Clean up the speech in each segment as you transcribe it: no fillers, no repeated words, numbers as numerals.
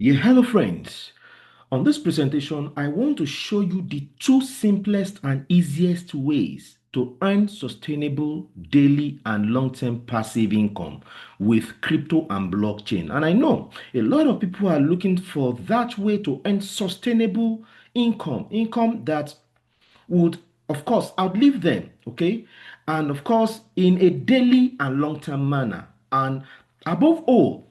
Yeah, hello friends. On this presentation, I want to show you the two simplest and easiest ways to earn sustainable daily and long-term passive income with crypto and blockchain. And I know a lot of people are looking for that way to earn sustainable income that would, of course, outlive them, okay? And of course, in a daily and long-term manner. And above all,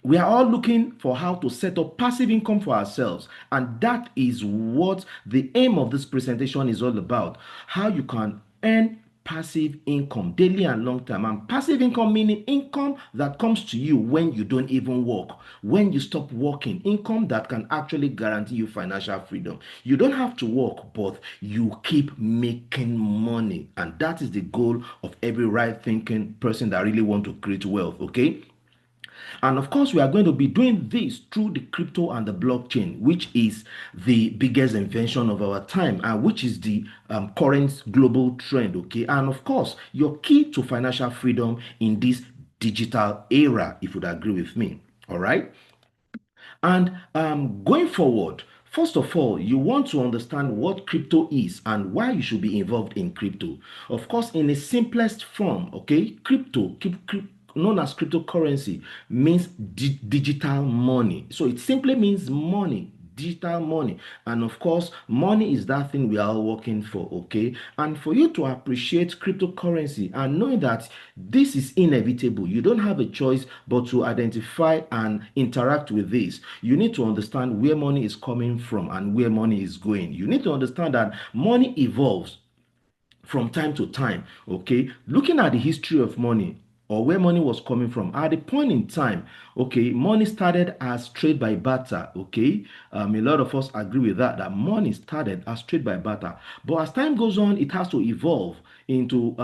we are all looking for how to set up passive income for ourselves, and that is what the aim of this presentation is all about. How you can earn passive income daily and long term. And passive income meaning income that comes to you when you don't even work, when you stop working, income that can actually guarantee you financial freedom. You don't have to work, but you keep making money, and that is the goal of every right thinking person that really want to create wealth. Okay, and of course, we are going to be doing this through the crypto and the blockchain, which is the biggest invention of our time and which is the current global trend. Okay. And of course, your key to financial freedom in this digital era, if you would agree with me. All right. And going forward, first of all, you want to understand what crypto is and why you should be involved in crypto. Of course, in the simplest form, okay, known as cryptocurrency, means digital money. So it simply means money, digital money. And of course, money is that thing we are all working for, okay? And for you to appreciate cryptocurrency and knowing that this is inevitable, you don't have a choice but to identify and interact with this. You need to understand where money is coming from and where money is going. You need to understand that money evolves from time to time. Okay, looking at the history of money or where money was coming from at the point in time, okay, money started as trade by barter. Okay, a lot of us agree with that money started as trade by barter, but as time goes on it has to evolve into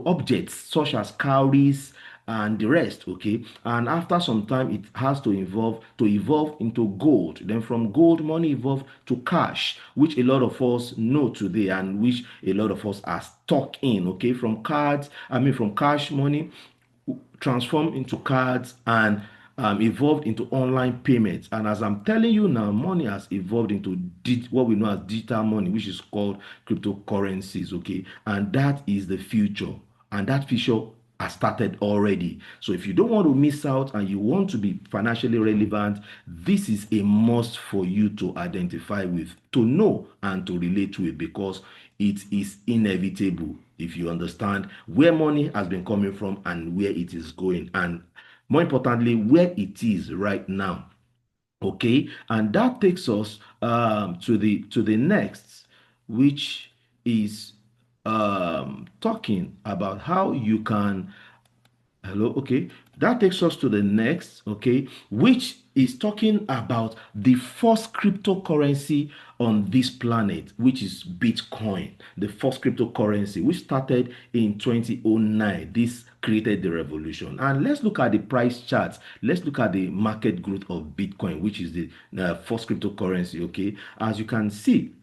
objects such as cowries and the rest. Okay, and after some time it has to evolve into gold. Then from gold, money evolved to cash, which a lot of us know today and which a lot of us are stuck in. Okay, from cash money transformed into cards and evolved into online payments. And as I'm telling you now, money has evolved into what we know as digital money, which is called cryptocurrencies. Okay, and that is the future, and that future has started already. So if you don't want to miss out and you want to be financially relevant, this is a must for you to identify with, to know and to relate with, because it is inevitable if you understand where money has been coming from and where it is going, and more importantly, where it is right now. Okay, and that takes us to the next, which is talking about how you can. Hello, okay. That takes us to the next, okay, which is talking about the first cryptocurrency on this planet, which is Bitcoin. The first cryptocurrency, which started in 2009. This created the revolution. And let's look at the price charts. Let's look at the market growth of Bitcoin, which is the first cryptocurrency, okay. As you can see,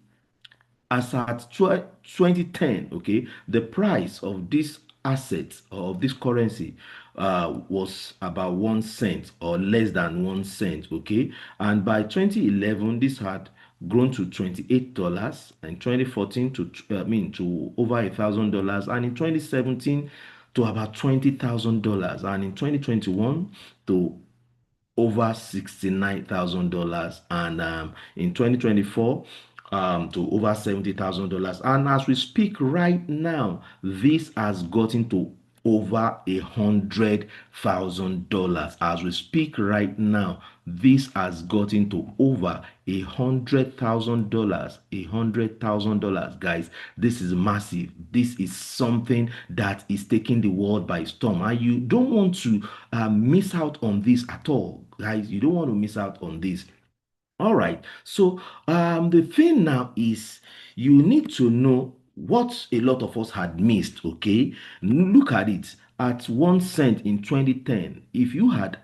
as at 2010, okay, the price of this asset or of this currency was about 1 cent or less than 1 cent, okay, and by 2011 this had grown to $28, in 2014 to over $1,000, and in 2017 to about $20,000, and in 2021 to over $69,000, and in 2024 to over $70,000. And as we speak right now, this has gotten to over $100,000. As we speak right now, this has gotten to over $100,000. $100,000, guys. This is massive. This is something that is taking the world by storm, and you don't want to miss out on this at all, guys. You don't want to miss out on this. All right. So the thing now is you need to know what a lot of us had missed. Okay, look at it. At 1 cent in 2010, if you had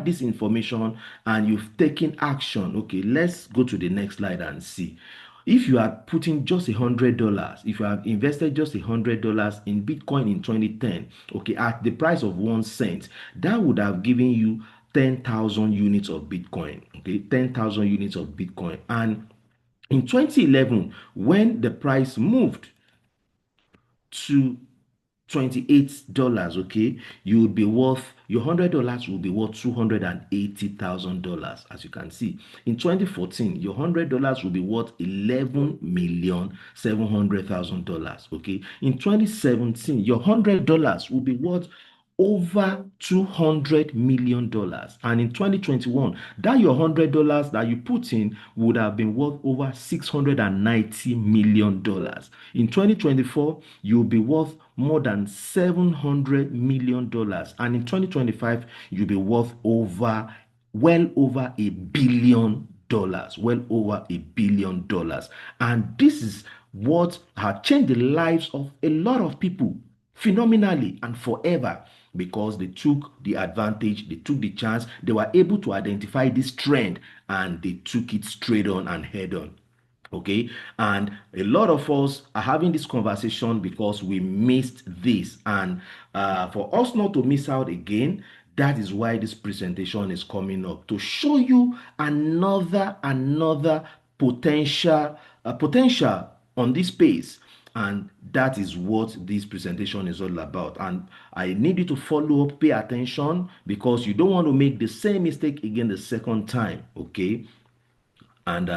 this information and you've taken action, okay, let's go to the next slide and see. If you are putting just $100, if you have invested just $100 in Bitcoin in 2010, okay, at the price of 1 cent, that would have given you 10,000 units of Bitcoin. Okay, 10,000 units of Bitcoin. And in 2011, when the price moved to $28, okay, you would be worth your $100 will be worth $280,000. As you can see, in 2014, your $100 will be worth $11,700,000. Okay, in 2017, your $100 will be worth over $200 million. And in 2021, that your $100 that you put in would have been worth over $690 million. In 2024, you'll be worth more than $700 million. And in 2025, you'll be worth well over $1 billion. Well over $1 billion. And this is what has changed the lives of a lot of people phenomenally and forever, because they took the advantage, they took the chance, they were able to identify this trend and they took it straight on and head on. Okay, and a lot of us are having this conversation because we missed this, and for us not to miss out again, that is why this presentation is coming up, to show you another potential on this space. And that is what this presentation is all about. And I need you to follow up, pay attention, because you don't want to make the same mistake again the second time. Okay, and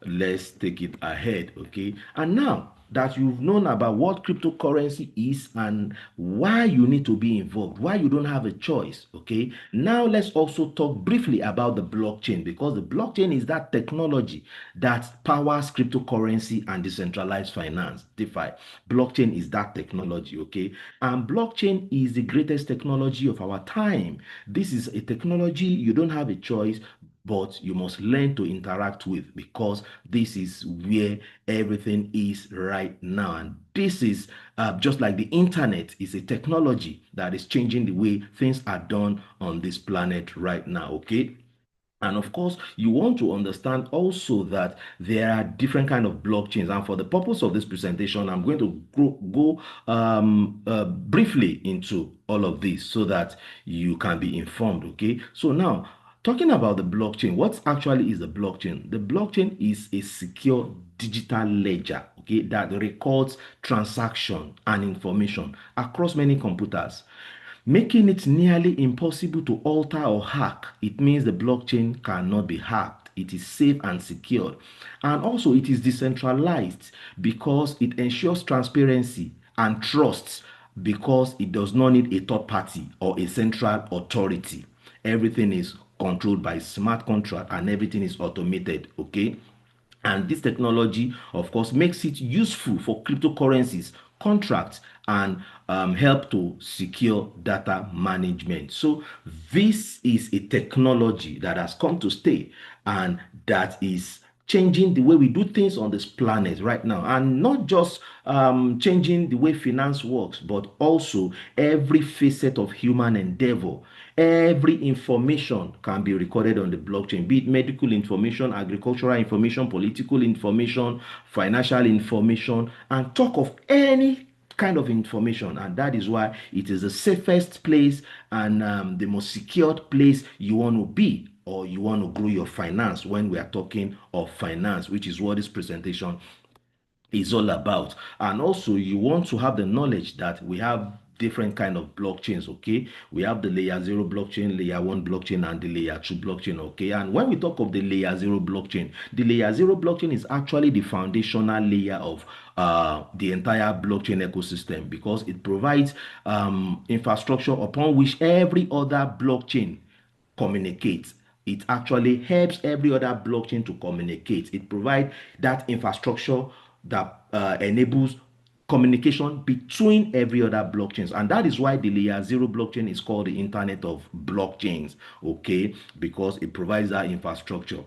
let's take it ahead. Okay, and now that you've known about what cryptocurrency is and why you need to be involved, why you don't have a choice, okay, now let's also talk briefly about the blockchain, because the blockchain is that technology that powers cryptocurrency and decentralized finance, DeFi. Blockchain is that technology. Okay, and blockchain is the greatest technology of our time. This is a technology you don't have a choice, but you must learn to interact with, because this is where everything is right now. And this is just like the internet is a technology that is changing the way things are done on this planet right now. Okay, and of course, you want to understand also that there are different kind of blockchains. And for the purpose of this presentation, I'm going to go briefly into all of this so that you can be informed. Okay. So now, talking about the blockchain, what actually is the blockchain? The blockchain is a secure digital ledger, okay, that records transaction and information across many computers, making it nearly impossible to alter or hack. It means the blockchain cannot be hacked. It is safe and secured. And also, it is decentralized because it ensures transparency and trust, because it does not need a third party or a central authority. Everything is controlled by smart contract and everything is automated. Okay, and this technology, of course, makes it useful for cryptocurrencies, contracts, and help to secure data management. So this is a technology that has come to stay and that is changing the way we do things on this planet right now, and not just changing the way finance works, but also every facet of human endeavor. Every information can be recorded on the blockchain, be it medical information, agricultural information, political information, financial information, and talk of any kind of information. And that is why it is the safest place and the most secured place you want to be, or you want to grow your finance, when we are talking of finance, which is what this presentation is all about. And also, you want to have the knowledge that we have different kind of blockchains. Okay, we have the layer 0 blockchain, layer 1 blockchain, and the layer 2 blockchain. Okay, and when we talk of the layer 0 blockchain, the layer 0 blockchain is actually the foundational layer of the entire blockchain ecosystem, because it provides infrastructure upon which every other blockchain communicates. It actually helps every other blockchain to communicate. It provides that infrastructure that enables communication between every other blockchains, and that is why the layer 0 blockchain is called the internet of blockchains. Okay, because it provides that infrastructure.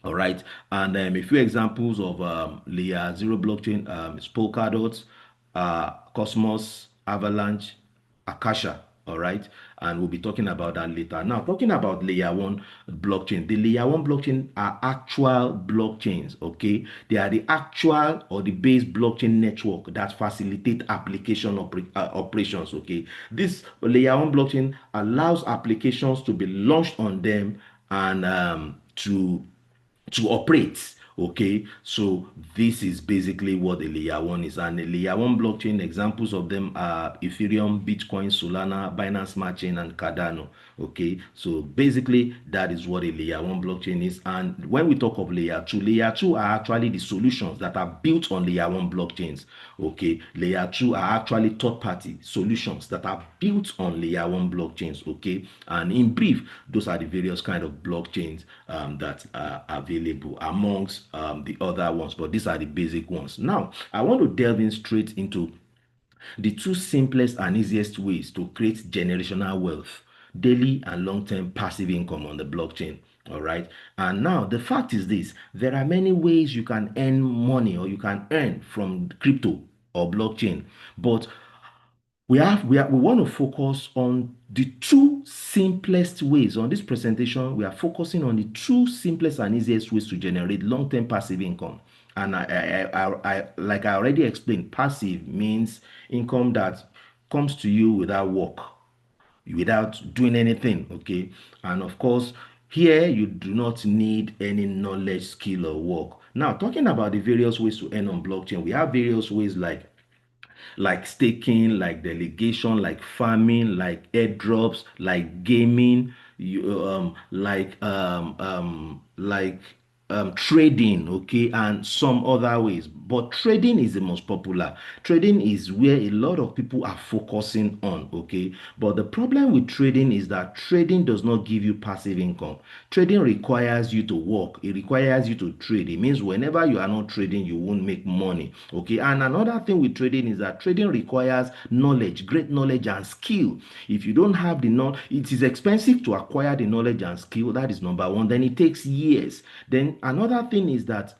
All right, and a few examples of layer 0 blockchain is Polkadot, Cosmos, Avalanche, Akasha. All right, and we'll be talking about that later. Now, talking about layer one blockchain, the layer one blockchain are actual blockchains. Okay, they are the actual or the base blockchain network that facilitate application operations. Okay, this layer one blockchain allows applications to be launched on them and to operate. Okay, so this is basically what a layer one is. And a layer one blockchain examples of them are Ethereum, Bitcoin, Solana, Binance Smart Chain, and Cardano. Okay, so basically that is what a layer one blockchain is. And when we talk of layer two are actually the solutions that are built on layer one blockchains. Okay, layer two are actually third party solutions that are built on layer one blockchains. Okay, and in brief, those are the various kind of blockchains that are available amongst the other ones, but these are the basic ones. Now, I want to delve in straight into the two simplest and easiest ways to create generational wealth, daily and long-term passive income on the blockchain. All right. And now the fact is this, there are many ways you can earn money or you can earn from crypto or blockchain, but we want to focus on the two simplest ways. On this presentation, we are focusing on the two simplest and easiest ways to generate long-term passive income. And like I already explained, passive means income that comes to you without work, without doing anything. Okay, and of course, here you do not need any knowledge, skill, or work. Now, talking about the various ways to earn on blockchain, we have various ways like staking, like delegation, like farming, like airdrops, like gaming, like trading, okay, and some other ways. But trading is the most popular. Trading is where a lot of people are focusing on, okay. But the problem with trading is that trading does not give you passive income. Trading requires you to work. It requires you to trade. It means whenever you are not trading, you won't make money, okay. And another thing with trading is that trading requires knowledge, great knowledge and skill. If you don't have the knowledge, it is expensive to acquire the knowledge and skill. That is number one. Then it takes years. Then another thing is that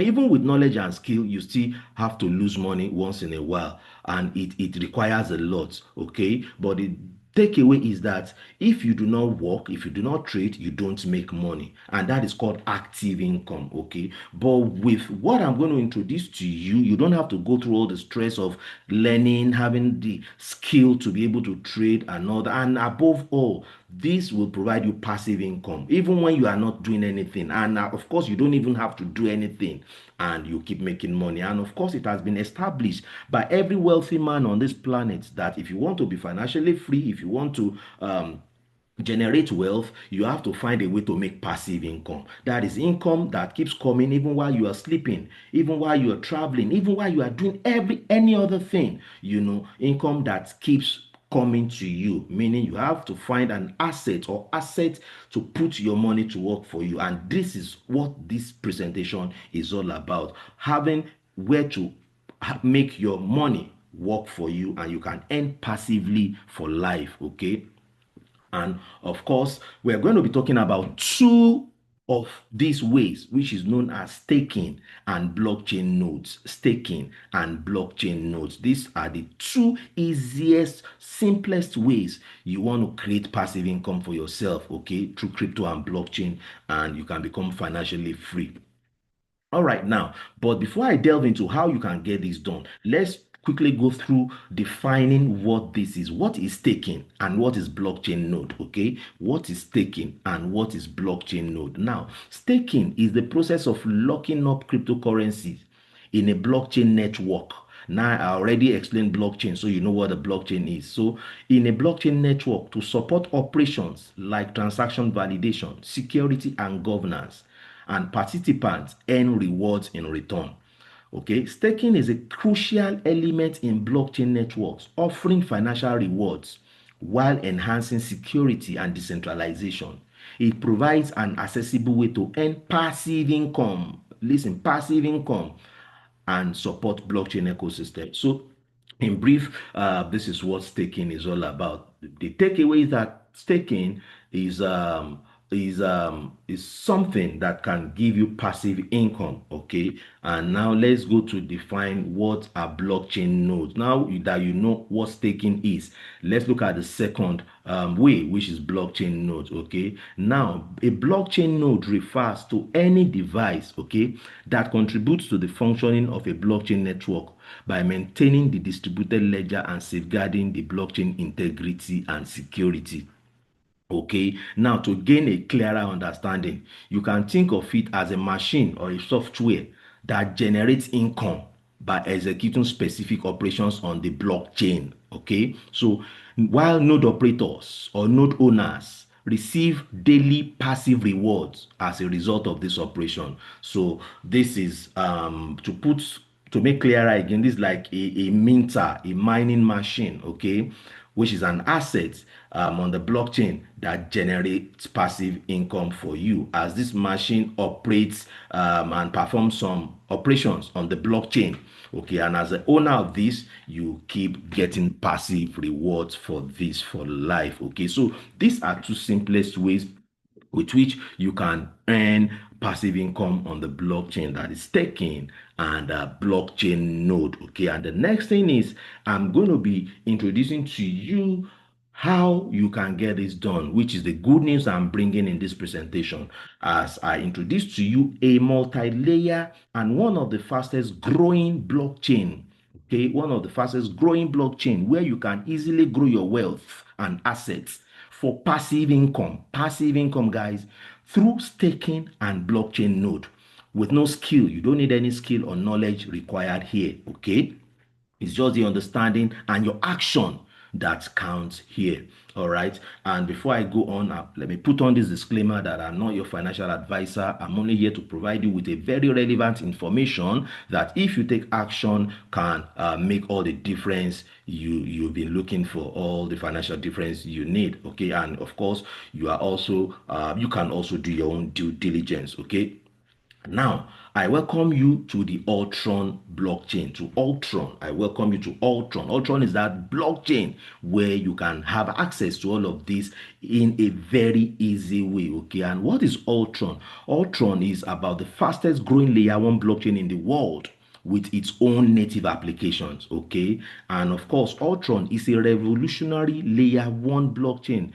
even with knowledge and skill, you still have to lose money once in a while, and it requires a lot, okay. But the takeaway is that if you do not work, if you do not trade, you don't make money, and that is called active income, okay. But with what I'm going to introduce to you, you don't have to go through all the stress of learning, having the skill to be able to trade and all that. And above all, this will provide you passive income even when you are not doing anything. And of course, you don't even have to do anything and you keep making money. And of course, it has been established by every wealthy man on this planet that if you want to be financially free, if you want to generate wealth, you have to find a way to make passive income. That is income that keeps coming even while you are sleeping, even while you are traveling, even while you are doing any other thing. Income that keeps coming to you, meaning you have to find an asset or assets to put your money to work for you. And this is what this presentation is all about, having where to make your money work for you and you can earn passively for life, okay. And of course, we're going to be talking about two of these ways, which is known as staking and blockchain nodes. Staking and blockchain nodes. These are the two easiest, simplest ways you want to create passive income for yourself, okay, through crypto and blockchain, and you can become financially free. All right, now, but before I delve into how you can get this done, let's quickly go through defining what this is. What is staking and what is blockchain node? Okay, what is staking and what is blockchain node? Now, staking is the process of locking up cryptocurrencies in a blockchain network. Now, I already explained blockchain, so you know what a blockchain is. So, in a blockchain network, to support operations like transaction validation, security, and governance, and participants earn rewards in return. Okay, staking is a crucial element in blockchain networks, offering financial rewards while enhancing security and decentralization. It provides an accessible way to earn passive income. Listen, passive income and support blockchain ecosystem. So, in brief, this is what staking is all about. The takeaway is that staking is is something that can give you passive income. Okay, and now let's go to define what a blockchain node. Now that you know what staking is, let's look at the second way, which is blockchain nodes. Okay, now a blockchain node refers to any device, okay, that contributes to the functioning of a blockchain network by maintaining the distributed ledger and safeguarding the blockchain integrity and security. Okay, now to gain a clearer understanding, you can think of it as a machine or a software that generates income by executing specific operations on the blockchain. Okay, so while node operators or node owners receive daily passive rewards as a result of this operation. So this is to make clearer again, this is like a minter, a mining machine, okay, which is an asset on the blockchain that generates passive income for you as this machine operates and performs some operations on the blockchain. Okay, and as the owner of this, you keep getting passive rewards for this for life. Okay, so these are two simplest ways with which you can earn passive income on the blockchain, that is staking and blockchain node. Okay, and the next thing is I'm going to be introducing to you how you can get this done, which is the good news I'm bringing in this presentation as I introduce to you a multi-layer and one of the fastest growing blockchain. Okay, one of the fastest growing blockchain where you can easily grow your wealth and assets for passive income. Passive income, guys, through staking and blockchain node with no skill. You don't need any skill or knowledge required here. Okay, it's just the understanding and your action that counts here. All right. And before I go on, let me put on this disclaimer that I'm not your financial advisor. I'm only here to provide you with a very relevant information that, if you take action, can make all the difference you've been looking for, all the financial difference you need. Okay. And of course, you can also do your own due diligence. Okay. Now, I welcome you to the Ultron blockchain. To Ultron, I welcome you to Ultron. Ultron is that blockchain where you can have access to all of this in a very easy way. Okay, and what is Ultron? Ultron is about the fastest growing layer one blockchain in the world with its own native applications. Okay, and of course, Ultron is a revolutionary layer one blockchain.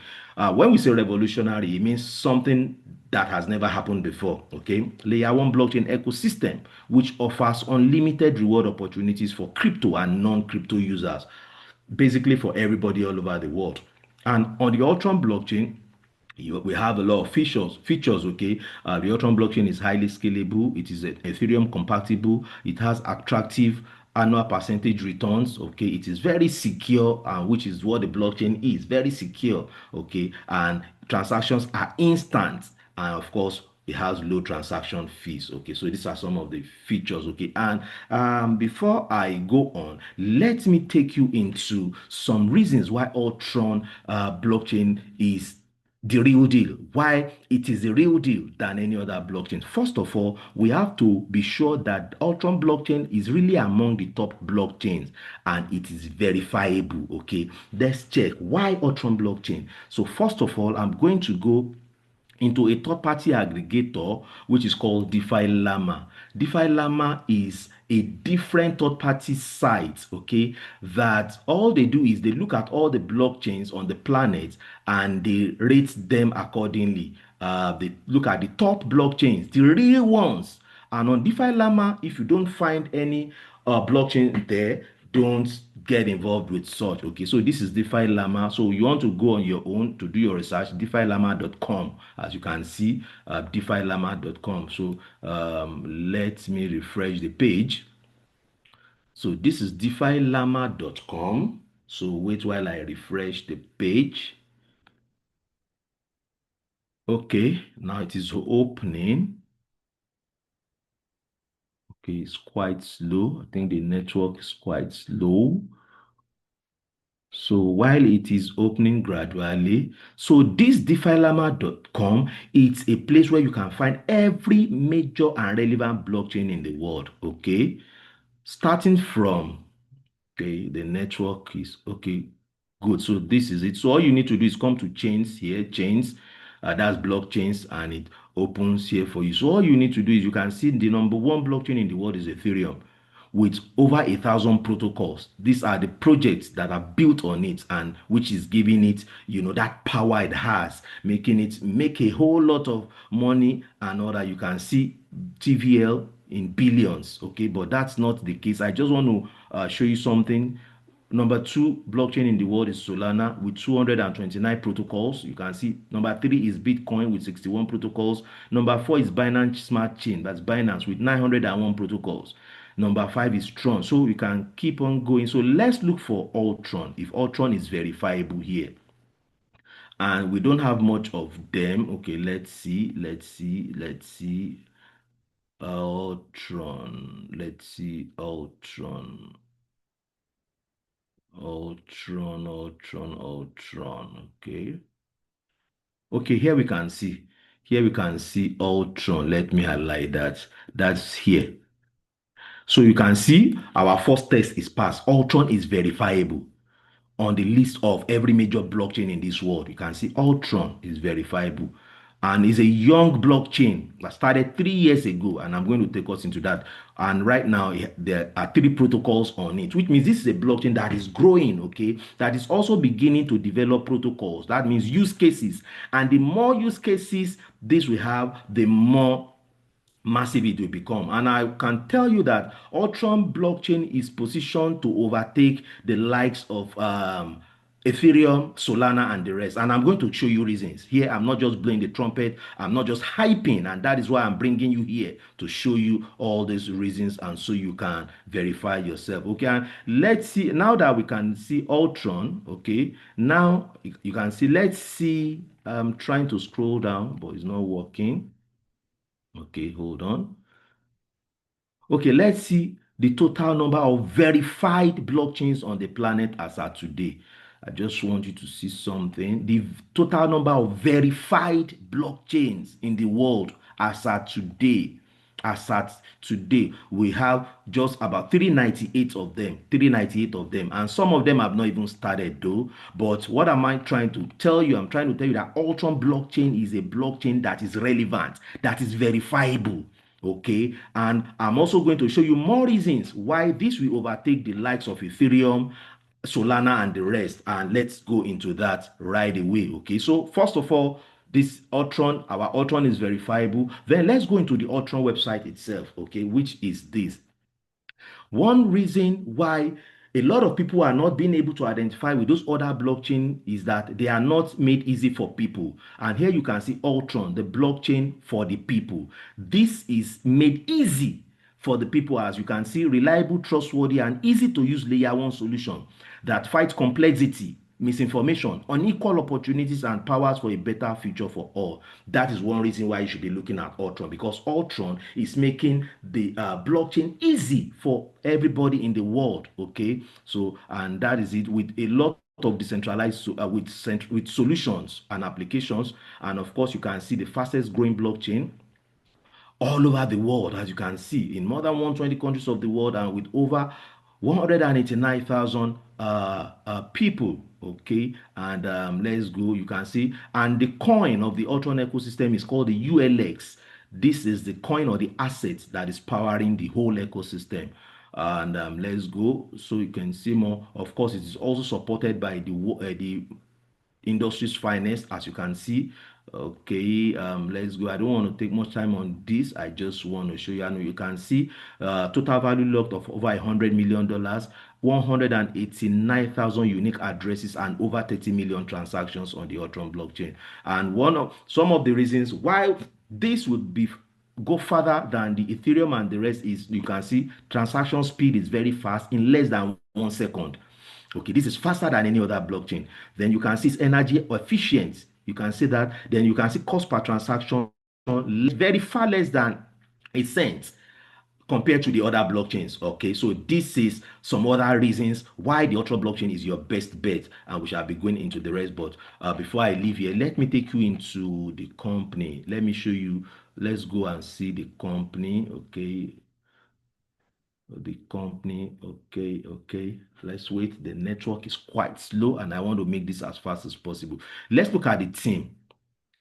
When we say revolutionary, it means something that has never happened before. Okay, layer one blockchain ecosystem which offers unlimited reward opportunities for crypto and non-crypto users, basically for everybody all over the world. And on the Ultron blockchain, we have a lot of features. Okay, the Ultron blockchain is highly scalable. It is Ethereum compatible. It has attractive annual percentage returns. Okay, it is very secure, which is what the blockchain is, very secure. Okay, and transactions are instant, and of course it has low transaction fees. Okay, so these are some of the features. Okay, and before I go on, let me take you into some reasons why Ultron blockchain is the real deal, why it is the real deal than any other blockchain. First of all, we have to be sure that Ultron blockchain is really among the top blockchains and it is verifiable. Okay, let's check why Ultron blockchain. So first of all, I'm going to go into a third-party aggregator which is called DeFi Llama. DeFi Llama is a different third-party site, okay, that all they do is they look at all the blockchains on the planet and they rate them accordingly. They look at the top blockchains, the real ones. And on DeFi Llama, if you don't find any blockchain there, don't get involved with such. Okay, so this is DeFi Llama. So you want to go on your own to do your research, defilama.com. As you can see, defilama.com. So let me refresh the page. So this is defilama.com. So wait while I refresh the page. Okay, now it is opening. Okay, it's quite slow. I think the network is quite slow. So while it is opening gradually, so this defilama.com, it's a place where you can find every major and relevant blockchain in the world. Okay, starting from, okay, the network is okay, good. So this is it. So all you need to do is come to chains here, chains. That's blockchains, and it opens here for you. So all you need to do is, you can see the number one blockchain in the world is Ethereum, with over 1,000 protocols. These are the projects that are built on it, and which is giving it, that power it has, making it make a whole lot of money and all that. You can see TVL in billions, okay, but that's not the case. I just want to show you something. Number two blockchain in the world is Solana with 229 protocols. You can see number three is Bitcoin with 61 protocols. Number four is Binance Smart Chain. That's Binance with 901 protocols. Number five is Tron. So we can keep on going. So let's look for Ultron. If Ultron is verifiable here, and we don't have much of them. Okay, let's see. Ultron. Let's see Ultron. Ultron. Okay. Okay, here we can see. Here we can see Ultron. Let me highlight that. That's here. So you can see our first test is passed. Ultron is verifiable on the list of every major blockchain in this world. You can see Ultron is verifiable, and is a young blockchain that started 3 years ago, and I'm going to take us into that. And right now there are three protocols on it, which means this is a blockchain that is growing, okay, that is also beginning to develop protocols. That means use cases, and the more use cases this we have, the more massive it will become. And I can tell you that Ultron blockchain is positioned to overtake the likes of Ethereum, Solana, and the rest. And I'm going to show you reasons. Here, I'm not just blowing the trumpet, I'm not just hyping, and that is why I'm bringing you here to show you all these reasons, and so you can verify yourself. Okay, and let's see, now that we can see Ultron, okay, now you can see, let's see, I'm trying to scroll down, but it's not working. Okay, hold on. Okay, let's see the total number of verified blockchains on the planet as at today. I just want you to see something. The total number of verified blockchains in the world as at today. We have just about 398 of them. 398 of them. And some of them have not even started though. But what am I trying to tell you? I'm trying to tell you that Ultron blockchain is a blockchain that is relevant, that is verifiable. Okay, and I'm also going to show you more reasons why this will overtake the likes of Ethereum, Solana, and the rest. And let's go into that right away. Okay, so first of all, this Ultron, our Ultron is verifiable. Then let's go into the Ultron website itself, okay, which is this. One reason why a lot of people are not being able to identify with those other blockchain is that they are not made easy for people. And here you can see Ultron, the blockchain for the people. This is made easy for the people, as you can see, reliable, trustworthy, and easy to use layer one solution that fights complexity, misinformation, unequal opportunities, and powers for a better future for all. That is one reason why you should be looking at Ultron, because Ultron is making the blockchain easy for everybody in the world. Okay, so and that is it, with a lot of decentralized with solutions and applications. And of course, you can see the fastest growing blockchain all over the world, as you can see, in more than 120 countries of the world, and with over 189,000 people. Okay, and let's go. You can see, and the coin of the Ultron ecosystem is called the ULX. This is the coin or the asset that is powering the whole ecosystem. And let's go so you can see more. Of course, it is also supported by the industry's finest, as you can see. Okay, let's go. I don't want to take much time on this. I just want to show you. I know you can see total value locked of over $100 million, 189,000 unique addresses, and over 30 million transactions on the Ultron blockchain. And one of some of the reasons why this would be go further than the Ethereum and the rest is, you can see transaction speed is very fast, in less than 1 second. Okay, this is faster than any other blockchain. Then you can see it's energy efficient. You can see that. Then you can see cost per transaction very far less than a cent compared to the other blockchains. Okay, so this is some other reasons why the Ultra blockchain is your best bet, and we shall be going into the rest. But before I leave here, let me take you into the company. Let me show you. Let's go and see the company. Okay, the company. Okay, let's wait. The network is quite slow, and I want to make this as fast as possible. Let's look at the team.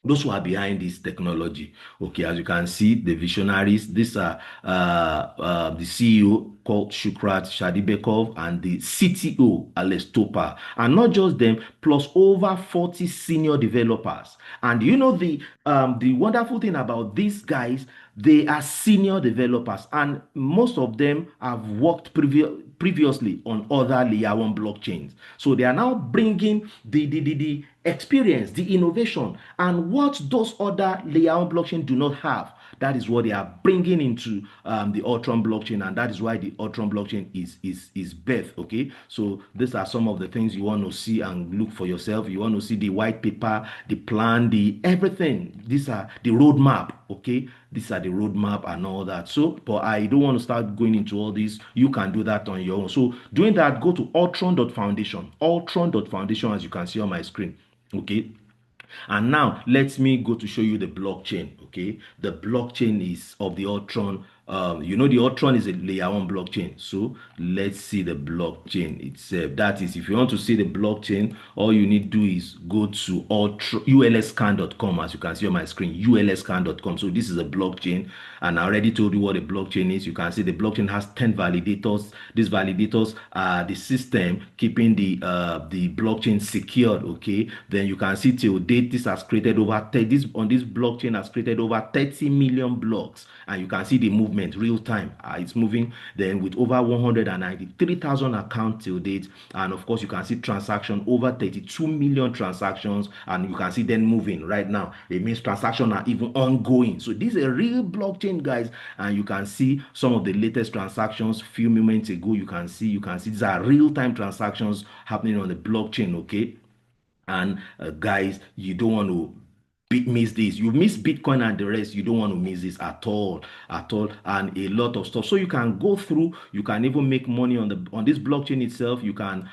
those who are behind this technology. Okay, as you can see, the visionaries, these are the CEO called Shukrat Shadibekov and the CTO Alex Topa. And not just them, plus over 40 senior developers. And you know the wonderful thing about these guys, they are senior developers, and most of them have worked previously on other layer one blockchains. So they are now bringing the experience, the innovation, and what those other layer one blockchain do not have. That is what they are bringing into the Ultron blockchain, and that is why the Ultron blockchain is birth. Okay, so these are some of the things you want to see and look for yourself. You want to see the white paper, the plan, the everything. These are the roadmap. Okay, these are the roadmap and all that. So, but I don't want to start going into all this. You can do that on your own. So, doing that, go to ultron.foundation. Ultron.foundation, as you can see on my screen. Okay, and now let me go to show you the blockchain. Okay, the blockchain is of the Ultron. You know the Ultron is a layer one blockchain. So let's see the blockchain itself. That is, if you want to see the blockchain, all you need to do is go to ulscan.com, as you can see on my screen, ulscan.com. So this is a blockchain, and I already told you what a blockchain is. You can see the blockchain has 10 validators. These validators are the system keeping the blockchain secured. Okay, then you can see till date this has created over 30, this on this blockchain has created over 30 million blocks, and you can see the movement real time. It's moving then with over 193,000 accounts till date, and of course you can see transaction over 32 million transactions, and you can see them moving right now. It means transactions are even ongoing. So this is a real blockchain, guys, and you can see some of the latest transactions few moments ago. You can see these are real time transactions happening on the blockchain. Okay, and guys, you don't want to miss this. You miss Bitcoin and the rest. You don't want to miss this at all, at all, and a lot of stuff. So you can go through. You can even make money on this blockchain itself. You can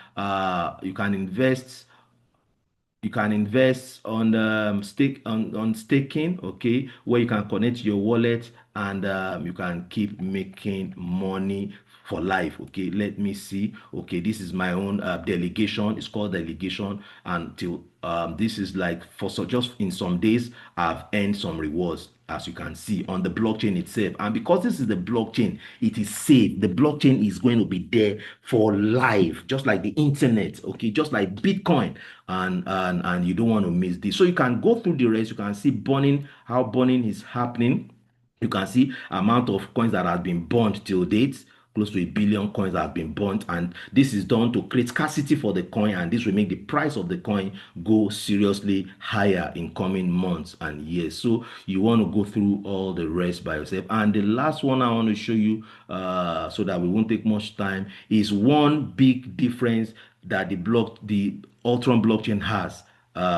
invest. You can invest on on staking. Okay, where you can connect your wallet, and you can keep making money for life. Okay, let me see. Okay, this is my own delegation. It's called delegation, until this is like for so just in some days I've earned some rewards, as you can see on the blockchain itself. And because this is the blockchain, it is safe. The blockchain is going to be there for life, just like the internet. Okay, just like Bitcoin, and you don't want to miss this. So you can go through the rest. You can see burning, how burning is happening. You can see amount of coins that has been burned till date. Close to a billion coins that have been burnt, and this is done to create scarcity for the coin, and this will make the price of the coin go seriously higher in coming months and years. So you want to go through all the rest by yourself. And the last one I want to show you, so that we won't take much time, is one big difference that the Ultron blockchain has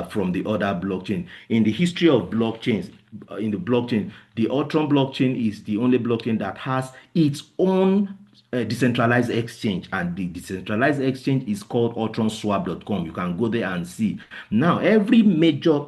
from the other blockchain. In the history of blockchains, in the blockchain, the Ultron blockchain is the only blockchain that has its own decentralized exchange, and the decentralized exchange is called ultronswap.com. You can go there and see. Now every major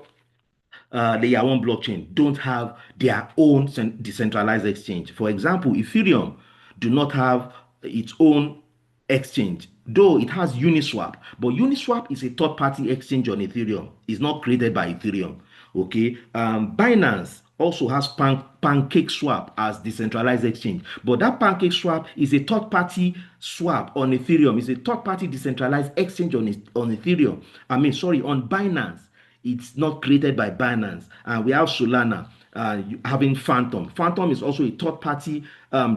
layer one blockchain don't have their own decentralized exchange. For example, Ethereum do not have its own exchange, though it has Uniswap. But Uniswap is a third party exchange on Ethereum. It's not created by Ethereum. Okay, Binance also has Pancake Swap as decentralized exchange, but that Pancake Swap is a third party swap on Ethereum. It's a third party decentralized exchange on Ethereum. I mean, sorry, on Binance. It's not created by Binance. And we have Solana having Phantom. Phantom is also a third party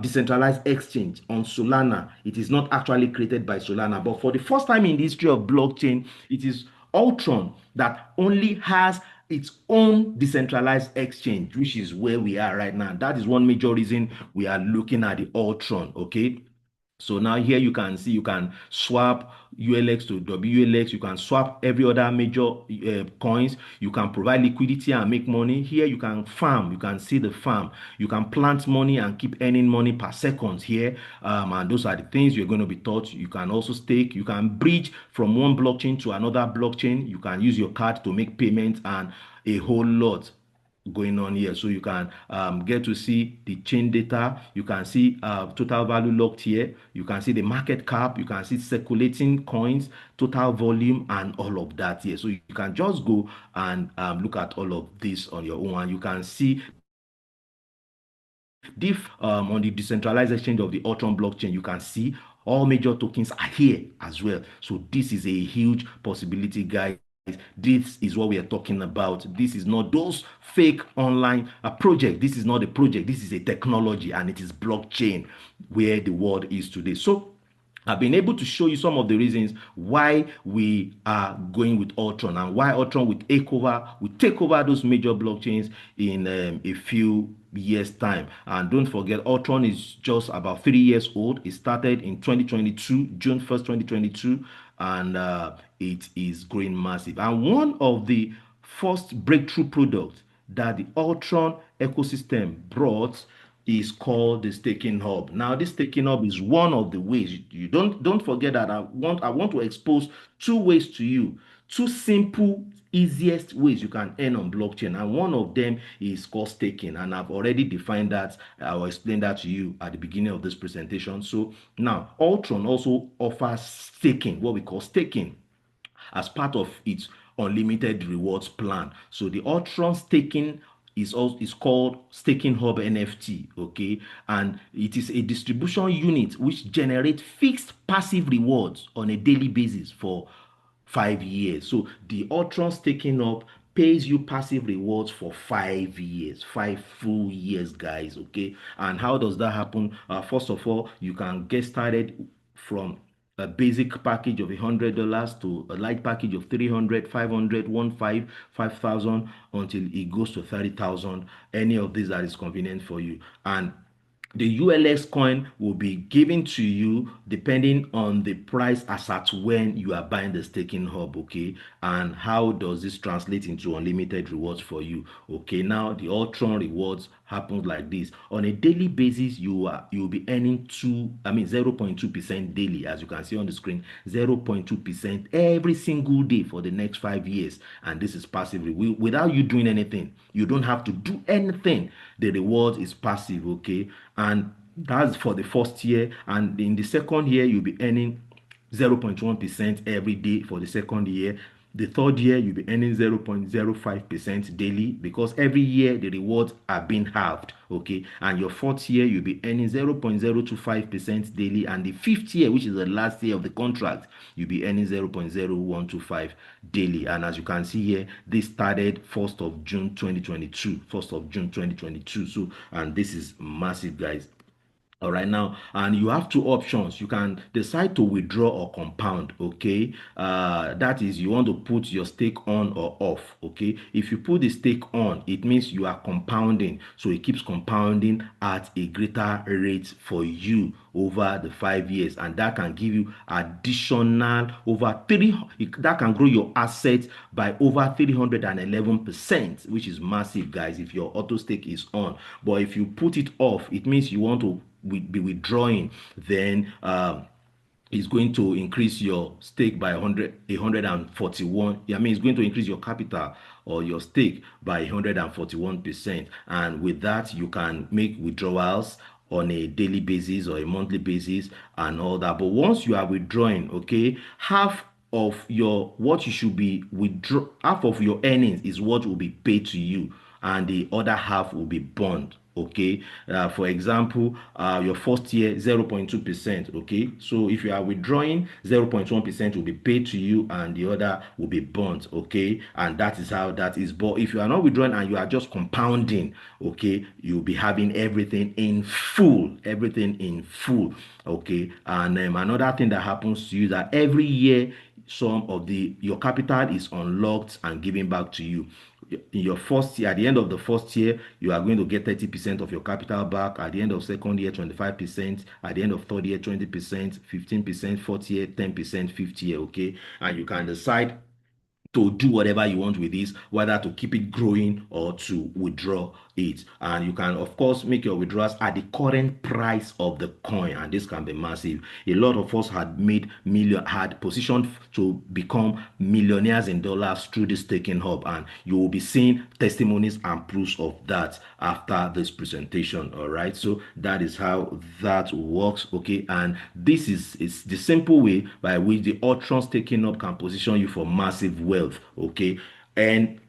decentralized exchange on Solana. It is not actually created by Solana. But for the first time in the history of blockchain, it is Ultron that only has its own decentralized exchange, which is where we are right now. That is one major reason we are looking at the Ultron. Okay. So now here you can see you can swap ULX to WLX. You can swap every other major coins. You can provide liquidity and make money. Here you can farm. You can see the farm. You can plant money and keep earning money per second here. And those are the things you're going to be taught. You can also stake. You can bridge from one blockchain to another blockchain. You can use your card to make payments and a whole lot. going on here. So you can get to see the chain data. You can see total value locked here. You can see the market cap. You can see circulating coins, total volume, and all of that here. So you can just go and look at all of this on your own, and you can see diff on the decentralized exchange of the Ultron blockchain. You can see all major tokens are here as well. So this is a huge possibility, guys. This is what we are talking about. This is not those fake online project. This is not a project. This is a technology, and it is blockchain where the world is today. So I've been able to show you some of the reasons why we are going with Ultron, and why Ultron will take over those major blockchains in a few years time. And don't forget, Ultron is just about 3 years old. It started in 2022, June 1st, 2022, and it is growing massive. And one of the first breakthrough products that the Ultron ecosystem brought is called the staking hub. Now, this staking hub is one of the ways. You don't forget that I want to expose two ways to you, two simple, easiest ways you can earn on blockchain, and one of them is called staking. And I've already defined that. I will explain that to you at the beginning of this presentation. So now, Ultron also offers staking, what we call staking, as part of its unlimited rewards plan. So the Ultron staking is called Staking Hub NFT, okay? And it is a distribution unit which generates fixed passive rewards on a daily basis for 5 years. So the Ultron Staking Hub pays you passive rewards for 5 years, 5 full years, guys, okay? And how does that happen? First of all, you can get started from a basic package of $100 to a light package of 300, 500, 5,000 until it goes to 30,000. Any of these that is convenient for you. And the ULX coin will be given to you depending on the price as at when you are buying the staking hub, okay? And how does this translate into unlimited rewards for you? Okay, now the Ultron rewards happens like this. On a daily basis, you'll be earning 0.2% daily, as you can see on the screen. 0.2% every single day for the next 5 years. And this is passively without you doing anything. You don't have to do anything. The reward is passive, okay? And that's for the first year. And in the second year, you'll be earning 0.1% every day for the second year. The third year, you'll be earning 0.05% daily, because every year the rewards are being halved, okay? And your fourth year, you'll be earning 0.025% daily. And the fifth year, which is the last year of the contract, you'll be earning 0.0125 daily. And as you can see here, this started 1st of June 2022. 1st of June 2022. So, and this is massive, guys. All right, now, and you have two options. You can decide to withdraw or compound, okay? That is, you want to put your stake on or off, okay? If you put the stake on, it means you are compounding. So it keeps compounding at a greater rate for you over the 5 years, and that can give you additional that can grow your assets by over 311%, which is massive, guys, if your auto stake is on. But if you put it off, it means you want to be withdrawing, then it's going to increase your stake by 141. I mean, it's going to increase your capital or your stake by 141%. And with that, you can make withdrawals on a daily basis or a monthly basis and all that. But once you are withdrawing, okay, half of your what you should be withdraw half of your earnings is what will be paid to you, and the other half will be bond, okay? For example, your first year 0.2%, okay? So if you are withdrawing, 0.1% will be paid to you and the other will be burnt, okay? And that is how that is. But if you are not withdrawing and you are just compounding, okay, you'll be having everything in full, okay? And another thing that happens to you is that every year some of your capital is unlocked and given back to you. In your first year, at the end of the first year, you are going to get 30% of your capital back. At the end of second year, 25%. At the end of third year, 20%, 15%, fourth year, 10%, fifth year, okay? And you can decide to do whatever you want with this, whether to keep it growing or to withdraw it. And you can, of course, make your withdrawals at the current price of the coin, and this can be massive. A lot of us had positioned to become millionaires in dollars through this staking hub, and you will be seeing testimonies and proofs of that after this presentation. All right, so that is how that works. Okay, and this is the simple way by which the Ultron staking hub can position you for massive wealth. Okay, and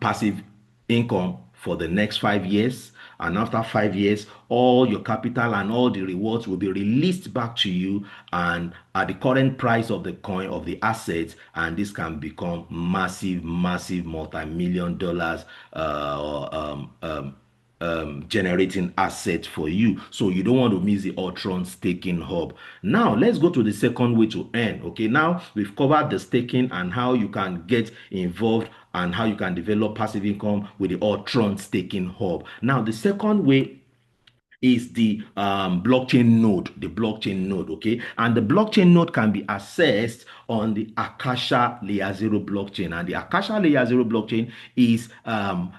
passive income for the next 5 years. And after 5 years, all your capital and all the rewards will be released back to you and at the current price of the coin, of the assets. And this can become massive, massive multi-million dollars generating asset for you. So you don't want to miss the Ultron staking hub. Now let's go to the second way to earn. Okay, now we've covered the staking and how you can get involved and how you can develop passive income with the Ultron staking hub. Now the second way is the blockchain node, okay? And the blockchain node can be accessed on the Akasha Layer Zero blockchain. And the Akasha Layer Zero blockchain is a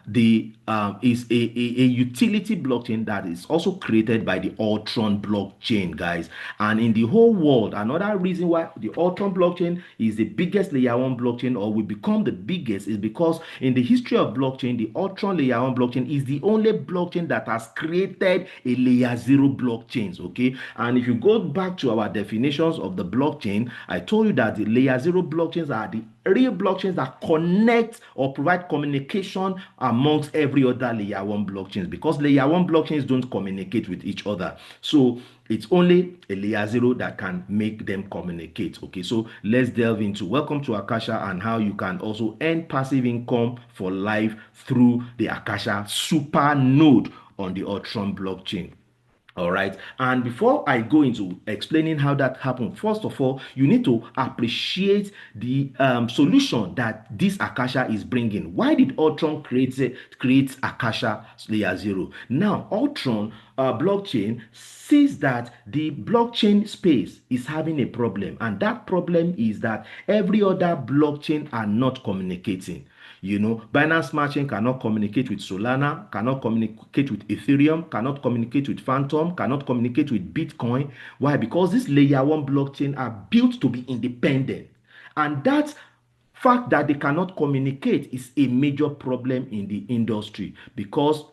utility blockchain that is also created by the Ultron blockchain, guys. And in the whole world, another reason why the Ultron blockchain is the biggest layer one blockchain or will become the biggest is because in the history of blockchain, the Ultron layer one blockchain is the only blockchain that has created a layer zero blockchains. Okay, and if you go back to our definitions of the blockchain, I told you that the layer zero blockchains are the real blockchains that connect or provide communication amongst every other layer one blockchains, because layer one blockchains don't communicate with each other. So it's only a layer zero that can make them communicate. Okay, so let's delve into welcome to Akasha and how you can also earn passive income for life through the Akasha super node on the Ultron blockchain. All right. And before I go into explaining how that happened, first of all, you need to appreciate the solution that this Akasha is bringing. Why did Ultron create Akasha Layer Zero? Now, Ultron blockchain sees that the blockchain space is having a problem, and that problem is that every other blockchain are not communicating. You know, Binance Smart Chain cannot communicate with Solana, cannot communicate with Ethereum, cannot communicate with Phantom, cannot communicate with Bitcoin. Why? Because this layer one blockchain are built to be independent. And that fact that they cannot communicate is a major problem in the industry, because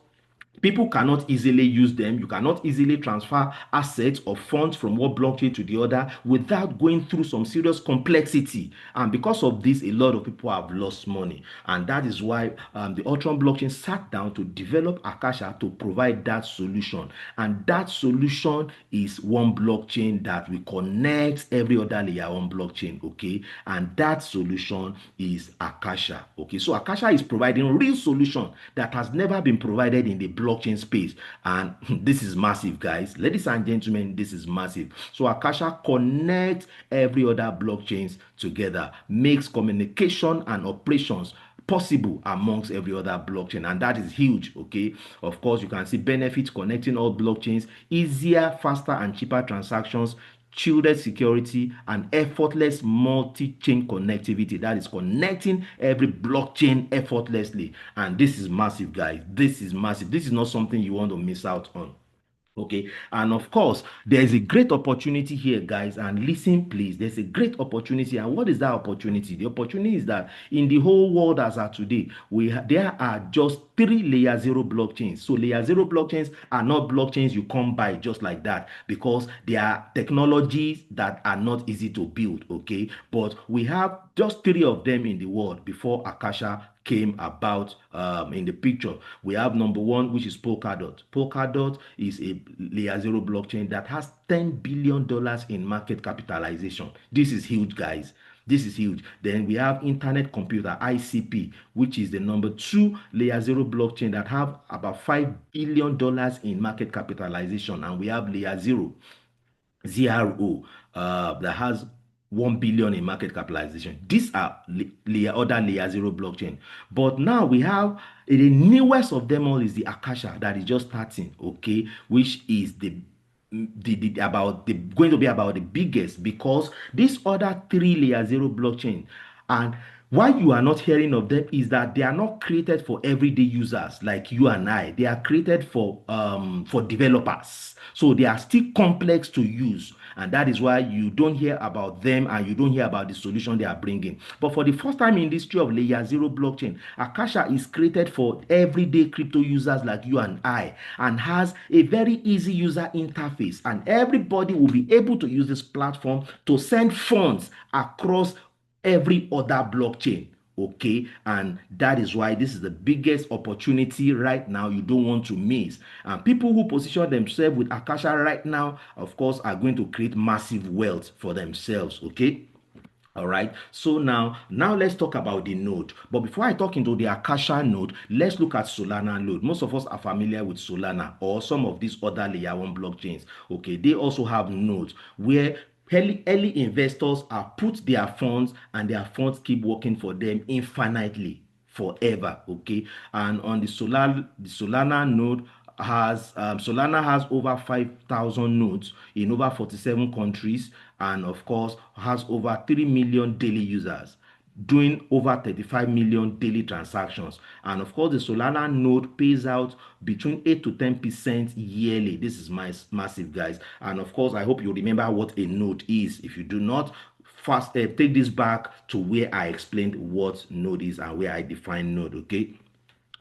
people cannot easily use them. You cannot easily transfer assets or funds from one blockchain to the other without going through some serious complexity. And because of this, a lot of people have lost money. And that is why the Ultron blockchain sat down to develop Akasha to provide that solution. And that solution is one blockchain that will connect every other layer one blockchain. Okay, and that solution is Akasha. Okay, so Akasha is providing real solution that has never been provided in the blockchain space, and this is massive, guys. Ladies and gentlemen, this is massive. So Akasha connects every other blockchains together, makes communication and operations possible amongst every other blockchain, and that is huge. Okay, of course, you can see benefits connecting all blockchains: easier, faster and cheaper transactions, shielded security, and effortless multi-chain connectivity. That is connecting every blockchain effortlessly. And this is massive, guys. This is massive. This is not something you want to miss out on. Okay, and of course, there's a great opportunity here, guys. And listen, please, there's a great opportunity. And what is that opportunity? The opportunity is that in the whole world as of today, there are just 3 layer 0 blockchains. So layer 0 blockchains are not blockchains you come by just like that, because they are technologies that are not easy to build. Okay, but we have just 3 of them in the world before Akasha came about in the picture. We have number one, which is Polkadot. Polkadot is a layer 0 blockchain that has $10 billion in market capitalization. This is huge, guys. This is huge. Then we have Internet Computer, ICP, which is the number 2 layer 0 blockchain that have about $5 billion in market capitalization. And we have layer 0, ZRO, that has 1 billion in market capitalization. These are other layer 0 blockchain. But now we have the newest of them all is the Akasha that is just starting, okay, which is going to be about the biggest, because these other 3 layer 0 blockchain And why you are not hearing of them is that they are not created for everyday users like you and I. They are created for developers. So they are still complex to use. And that is why you don't hear about them and you don't hear about the solution they are bringing. But for the first time in the history of layer zero blockchain, Akasha is created for everyday crypto users like you and I, and has a very easy user interface. And everybody will be able to use this platform to send funds across every other blockchain. Okay, and that is why this is the biggest opportunity right now you don't want to miss. And people who position themselves with Akasha right now, of course, are going to create massive wealth for themselves. Okay. All right, so now let's talk about the node. But before I talk into the Akasha node, let's look at Solana node. Most of us are familiar with Solana or some of these other layer one blockchains. Okay, they also have nodes where early investors are put their funds, and their funds keep working for them infinitely forever. Okay, and on the Solana node has Solana has over 5,000 nodes in over 47 countries, and of course has over 3 million daily users doing over 35 million daily transactions. And of course, the Solana node pays out between 8 to 10% yearly. This is massive, guys. And of course, I hope you remember what a node is. If you do not, first take this back to where I explained what node is and where I define node. Okay.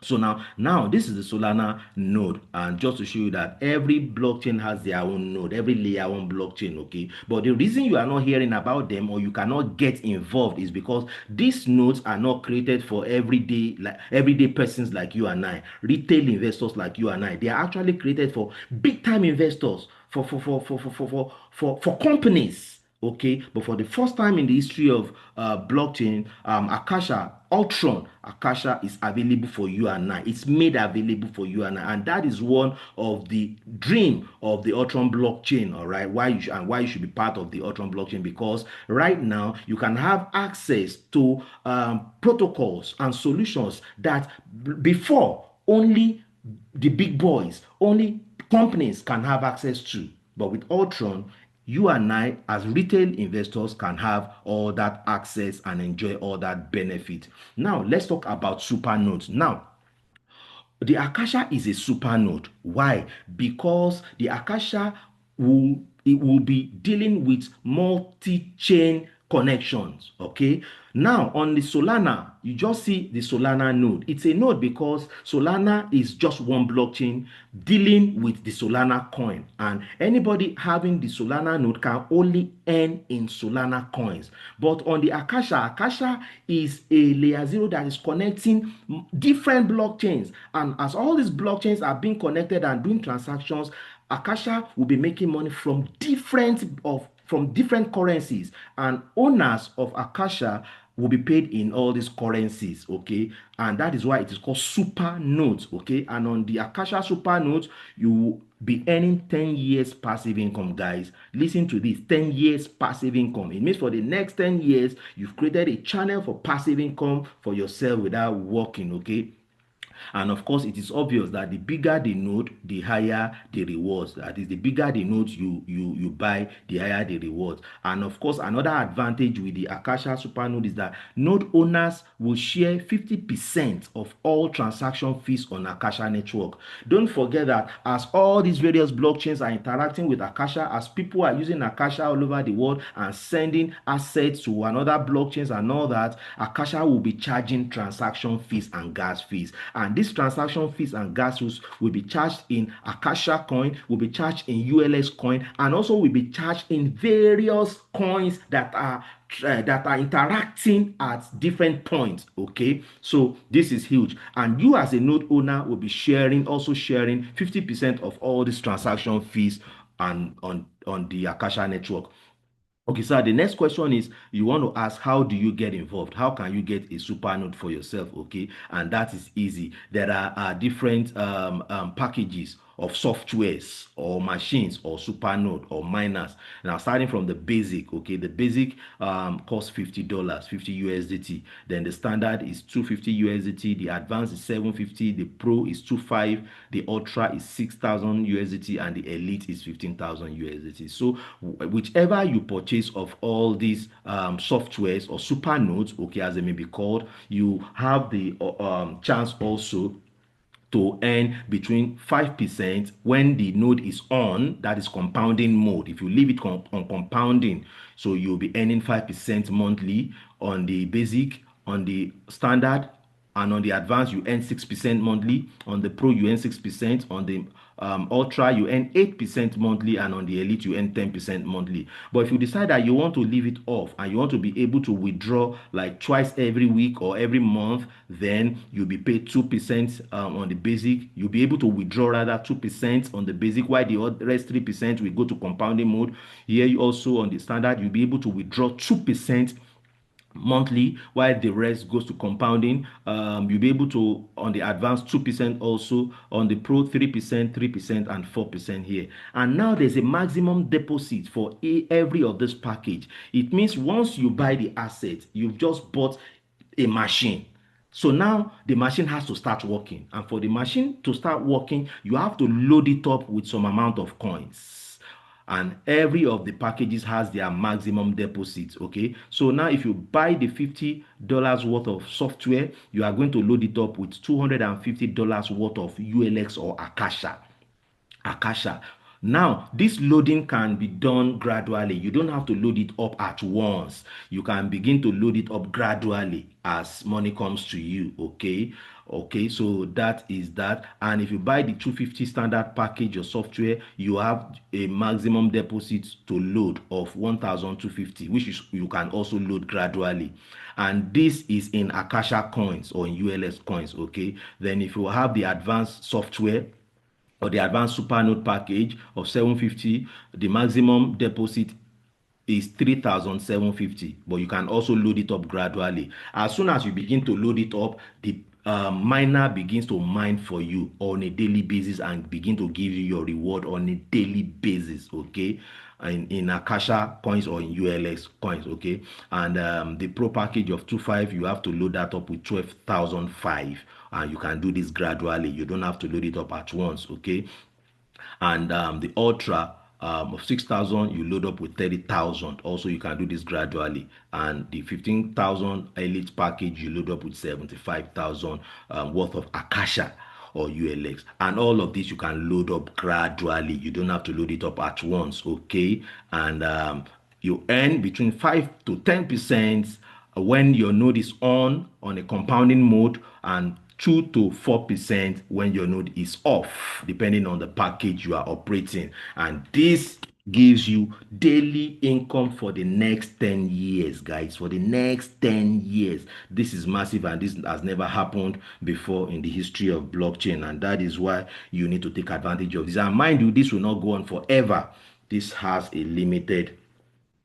So now this is the Solana node, and just to show you that every blockchain has their own node, every layer one blockchain. Okay, but the reason you are not hearing about them or you cannot get involved is because these nodes are not created for everyday persons like you and I, retail investors like you and I. They are actually created for big time investors, for companies. Okay, but for the first time in the history of blockchain, Akasha is available for you and I. It's made available for you and I, and that is one of the dream of the Ultron blockchain. All right, why you should be part of the Ultron blockchain, because right now you can have access to protocols and solutions that before only the big boys, only companies can have access to. But with Ultron, you and I, as retail investors, can have all that access and enjoy all that benefit. Now, let's talk about supernodes. Now, the Akasha is a supernode. Why? Because the Akasha will be dealing with multi-chain connections. Okay. Now on the Solana, you just see the Solana node. It's a node because Solana is just one blockchain dealing with the Solana coin, and anybody having the Solana node can only earn in Solana coins. But on the Akasha is a layer zero that is connecting different blockchains, and as all these blockchains are being connected and doing transactions, Akasha will be making money from different currencies, and owners of Akasha will be paid in all these currencies. Okay, and that is why it is called super nodes. Okay, and on the Akasha super nodes, you will be earning 10 years passive income. Guys, listen to this: 10 years passive income. It means for the next 10 years you've created a channel for passive income for yourself without working. Okay, and of course, it is obvious that the bigger the node, the higher the rewards. That is, the bigger the nodes you buy, the higher the rewards. And of course, another advantage with the Akasha Supernode is that node owners will share 50% of all transaction fees on Akasha network. Don't forget that as all these various blockchains are interacting with Akasha, as people are using Akasha all over the world and sending assets to another blockchains and all that, Akasha will be charging transaction fees and gas fees. And these transaction fees and gas fees will be charged in Akasha coin, will be charged in ULS coin, and also will be charged in various coins that are interacting at different points. Okay, so this is huge, and you as a node owner will be sharing 50% of all these transaction fees and on the Akasha network. Okay, so the next question is, you want to ask, how do you get involved? How can you get a super node for yourself? Okay, and that is easy. There are different packages of softwares or machines or supernode or miners. Now, starting from the basic, okay, the basic costs $50, 50 USDT. Then the standard is 250 USDT. The advanced is 750. The pro is 25. The ultra is 6,000 USDT, and the elite is 15,000 USDT. So, whichever you purchase of all these softwares or supernodes, okay, as they may be called, you have the chance also to earn between 5% when the node is on, that is compounding mode. If you leave it on compounding, so you'll be earning 5% monthly on the basic, on the standard, and on the advanced you earn 6% monthly. On the pro you earn 6%. On the ultra you earn 8% monthly, and on the elite you earn 10% monthly. But if you decide that you want to leave it off and you want to be able to withdraw like twice every week or every month, then you'll be paid 2% on the basic. You'll be able to withdraw rather 2% on the basic, while the rest 3% will go to compounding mode. Here you also on the standard you'll be able to withdraw 2% monthly, while the rest goes to compounding. You'll be able to on the advanced 2% also, on the pro 3%, 3%, and 4% here. And now there's a maximum deposit for every of this package. It means once you buy the asset, you've just bought a machine. So now the machine has to start working, and for the machine to start working you have to load it up with some amount of coins, and every of the packages has their maximum deposit. Okay, so now if you buy the $50 worth of software, you are going to load it up with $250 worth of ULX or Akasha. Now, this loading can be done gradually. You don't have to load it up at once. You can begin to load it up gradually as money comes to you. Okay, so that is that. And if you buy the 250 standard package or software, you have a maximum deposit to load of 1,250, which is you can also load gradually. And this is in Akasha coins or in ULS coins. Okay, then if you have the advanced software or the advanced supernode package of 750, the maximum deposit is 3,750, but you can also load it up gradually. As soon as you begin to load it up, the miner begins to mine for you on a daily basis and begin to give you your reward on a daily basis. Okay, in Akasha coins or in ULX coins. Okay, and the pro package of 25, you have to load that up with 12,005, and you can do this gradually. You don't have to load it up at once. Okay, and the ultra of 6,000 you load up with 30,000. Also you can do this gradually, and the 15,000 elite package you load up with 75,000 worth of Akasha or ULX, and all of this you can load up gradually. You don't have to load it up at once. Okay, and you earn between 5 to 10% when your node is on a compounding mode, and 2 to 4% when your node is off, depending on the package you are operating. And this gives you daily income for the next 10 years, guys. For the next 10 years. This is massive, and this has never happened before in the history of blockchain. And that is why you need to take advantage of this. And mind you, this will not go on forever. This has a limited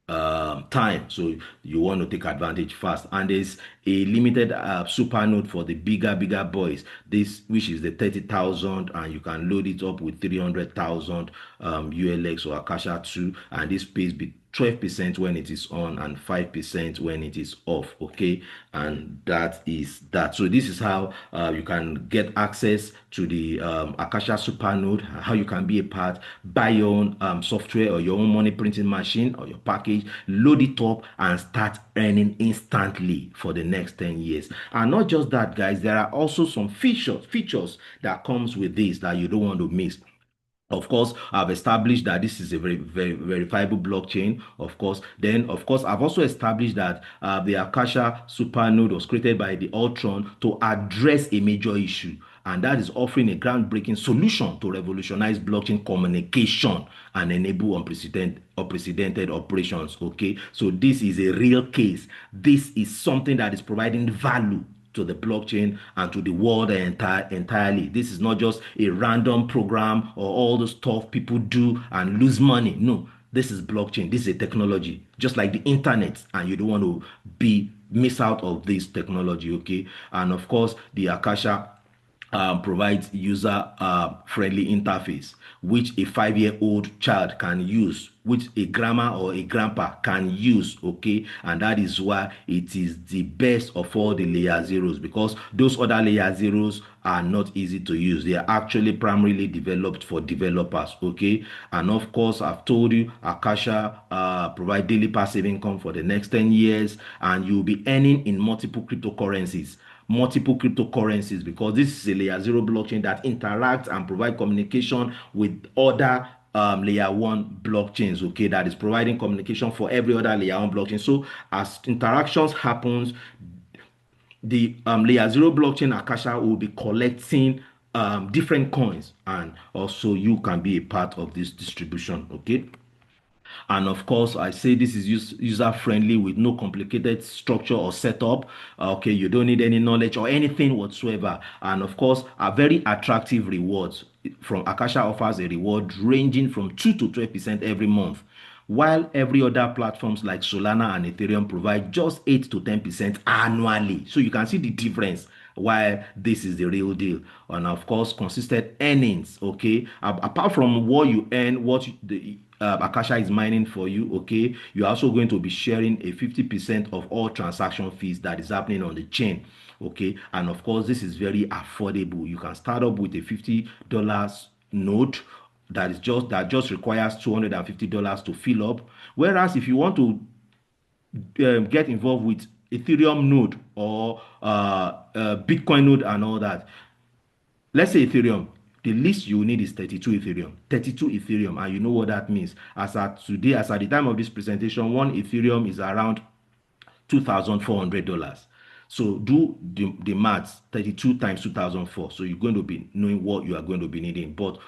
time, so you want to take advantage fast. And there's a limited super node for the bigger boys, this which is the 30,000, and you can load it up with 300,000 ULX or Akasha 2, and this pays 12% when it is on and 5% when it is off. Okay, and that is that. So this is how you can get access to the Akasha supernode, how you can be a part, buy your own software or your own money printing machine or your package, load it up and start earning instantly for the next 10 years. And not just that, guys, there are also some features that comes with this that you don't want to miss. Of course, I've established that this is a very verifiable blockchain. Of course, then of course I've also established that the Akasha supernode was created by the Ultron to address a major issue, and that is offering a groundbreaking solution to revolutionize blockchain communication and enable unprecedented operations. Okay, so this is a real case. This is something that is providing value to the blockchain and to the world entirely. This is not just a random program or all the stuff people do and lose money. No, this is blockchain. This is a technology, just like the internet, and you don't want to miss out of this technology. Okay, and of course the Akasha provides user friendly interface which a 5-year-old child can use, which a grandma or a grandpa can use. Okay, and that is why it is the best of all the layer zeros, because those other layer zeros are not easy to use. They are actually primarily developed for developers. Okay, and of course I've told you Akasha provide daily passive income for the next 10 years, and you'll be earning in multiple cryptocurrencies, because this is a layer zero blockchain that interacts and provide communication with other layer one blockchains. Okay, that is providing communication for every other layer one blockchain. So as interactions happens, the layer zero blockchain Akasha will be collecting different coins, and also you can be a part of this distribution. Okay, and of course I say this is user friendly with no complicated structure or setup. Okay, you don't need any knowledge or anything whatsoever, and of course are very attractive rewards. From Akasha offers a reward ranging from 2 to 12% every month, while every other platforms like Solana and Ethereum provide just 8 to 10% annually. So you can see the difference why this is the real deal. And of course consistent earnings. Okay, apart from what you earn, what the Akasha is mining for you. Okay, you're also going to be sharing a 50% of all transaction fees that is happening on the chain. Okay, and of course this is very affordable. You can start up with a $50 note that just requires $250 to fill up. Whereas if you want to get involved with Ethereum node or Bitcoin node and all that, let's say Ethereum, the least you need is 32 Ethereum. 32 Ethereum, and you know what that means. As at today, as at the time of this presentation, one Ethereum is around $2,400. So do the maths, 32 times 2004. So you're going to be knowing what you are going to be needing. But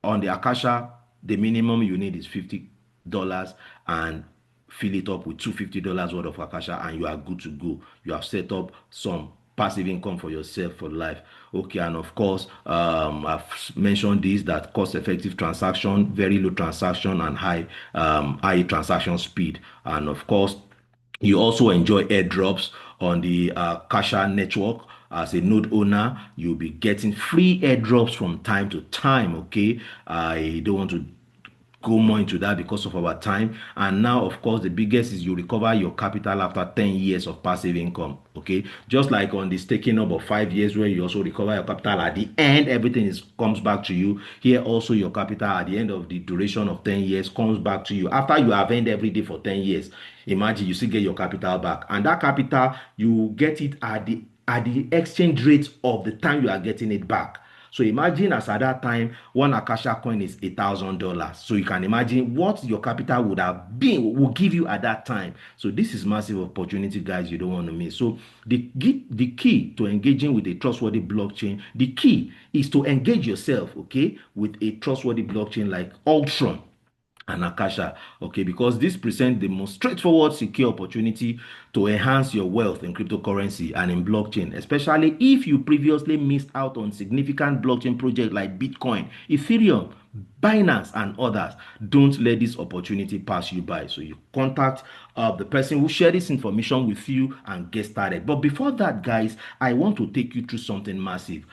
on the Akasha, the minimum you need is $50, and fill it up with $250 worth of Akasha, and you are good to go. You have set up some passive income for yourself for life. Okay, and of course, I've mentioned this, that cost effective transaction, very low transaction, and high transaction speed. And of course, you also enjoy airdrops on the Kasha network. As a node owner, you'll be getting free airdrops from time to time. Okay, I don't want to go more into that because of our time. And now, of course, the biggest is you recover your capital after 10 years of passive income. Okay, just like on the staking up of 5 years, where you also recover your capital at the end, everything comes back to you. Here, also, your capital at the end of the duration of 10 years comes back to you after you have earned every day for 10 years. Imagine you still get your capital back, and that capital you get it at the exchange rate of the time you are getting it back. So imagine as at that time, one Akasha coin is $1,000. So you can imagine what your capital would have been, will give you at that time. So this is massive opportunity, guys. You don't want to miss. So the key to engaging with a trustworthy blockchain, the key is to engage yourself, okay, with a trustworthy blockchain like Ultron and Akasha. Okay, because this presents the most straightforward, secure opportunity to enhance your wealth in cryptocurrency and in blockchain, especially if you previously missed out on significant blockchain projects like Bitcoin, Ethereum, Binance, and others. Don't let this opportunity pass you by. So you contact the person who shared this information with you and get started. But before that, guys, I want to take you through something massive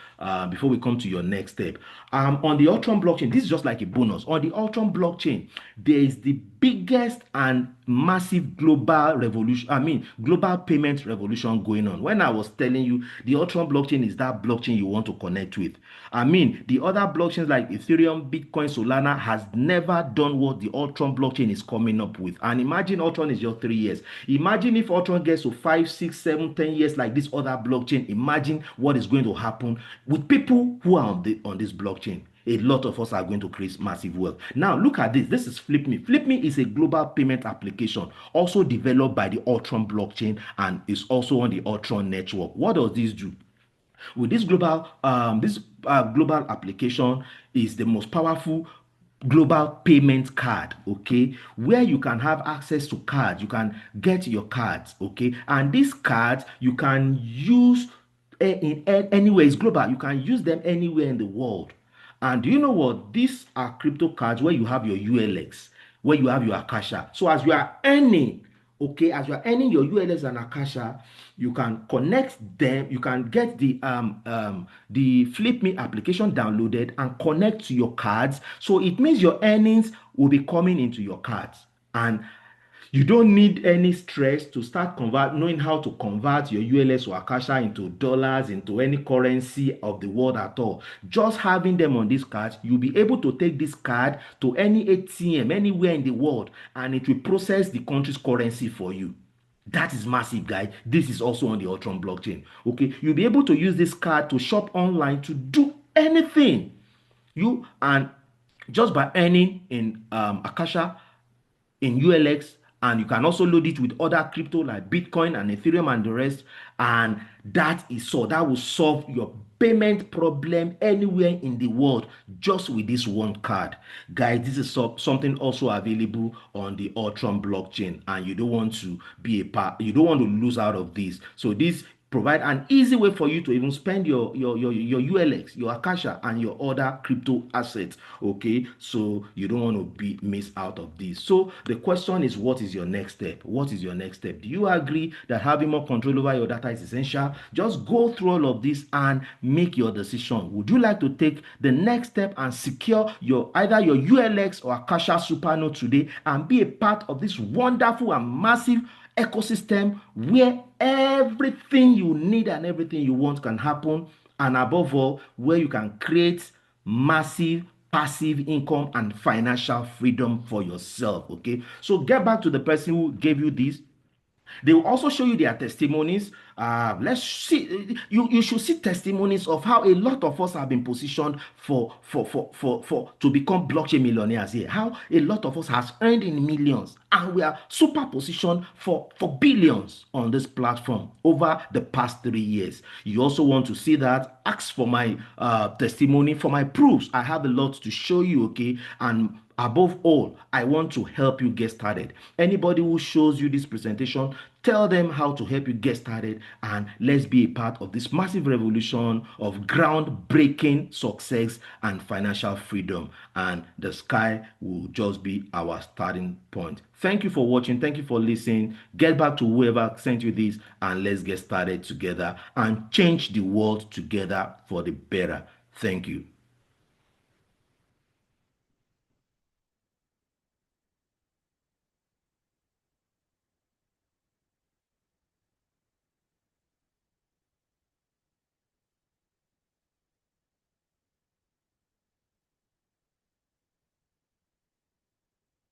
before we come to your next step. On the Ultron blockchain, this is just like a bonus. On the Ultron blockchain, there is the biggest and massive global revolution, global payment revolution going on. When I was telling you the Ultron blockchain is that blockchain you want to connect with. The other blockchains like Ethereum, Bitcoin, Solana has never done what the Ultron blockchain is coming up with. And imagine Ultron is just 3 years. Imagine if Ultron gets to 5, 6, 7, 10 years like this other blockchain. Imagine what is going to happen with people who are on this blockchain. A lot of us are going to create massive wealth. Now, look at this. This is FlipMe. FlipMe is a global payment application also developed by the Ultron blockchain and is also on the Ultron network. What does this do? With this global application is the most powerful global payment card, okay, where you can have access to cards. You can get your cards, okay, and these cards you can use in anywhere. It's global. You can use them anywhere in the world. And do you know what? These are crypto cards where you have your ULX, where you have your Akasha. So as you are earning, Okay, as you are earning your ULX and Akasha, you can connect them. You can get the Flip Me application downloaded and connect to your cards. So it means your earnings will be coming into your cards, and you don't need any stress to start knowing how to convert your ULS or Akasha into dollars, into any currency of the world at all. Just having them on this card, you'll be able to take this card to any ATM anywhere in the world, and it will process the country's currency for you. That is massive, guys. This is also on the Ultron blockchain. Okay, you'll be able to use this card to shop online, to do anything. You and just by earning in Akasha, in ULX, and you can also load it with other crypto like Bitcoin and Ethereum and the rest. And that will solve your payment problem anywhere in the world just with this one card. Guys, this is something also available on the Ultron blockchain, and you don't want to be a part, you don't want to lose out of this. So this provide an easy way for you to even spend your ULX, your Akasha, and your other crypto assets. Okay, so you don't want to be miss out of this. So the question is, what is your next step? What is your next step? Do you agree that having more control over your data is essential? Just go through all of this and make your decision. Would you like to take the next step and secure your either your ULX or Akasha Supernode today and be a part of this wonderful and massive ecosystem where everything you need and everything you want can happen, and above all, where you can create massive passive income and financial freedom for yourself? Okay, so get back to the person who gave you this. They will also show you their testimonies. Let's see. You should see testimonies of how a lot of us have been positioned for to become blockchain millionaires here. How a lot of us has earned in millions, and we are super positioned for billions on this platform over the past 3 years. You also want to see that? Ask for my testimony, for my proofs. I have a lot to show you. Okay, and above all, I want to help you get started. Anybody who shows you this presentation, tell them how to help you get started, and let's be a part of this massive revolution of groundbreaking success and financial freedom. And the sky will just be our starting point. Thank you for watching. Thank you for listening. Get back to whoever sent you this, and let's get started together and change the world together for the better. Thank you.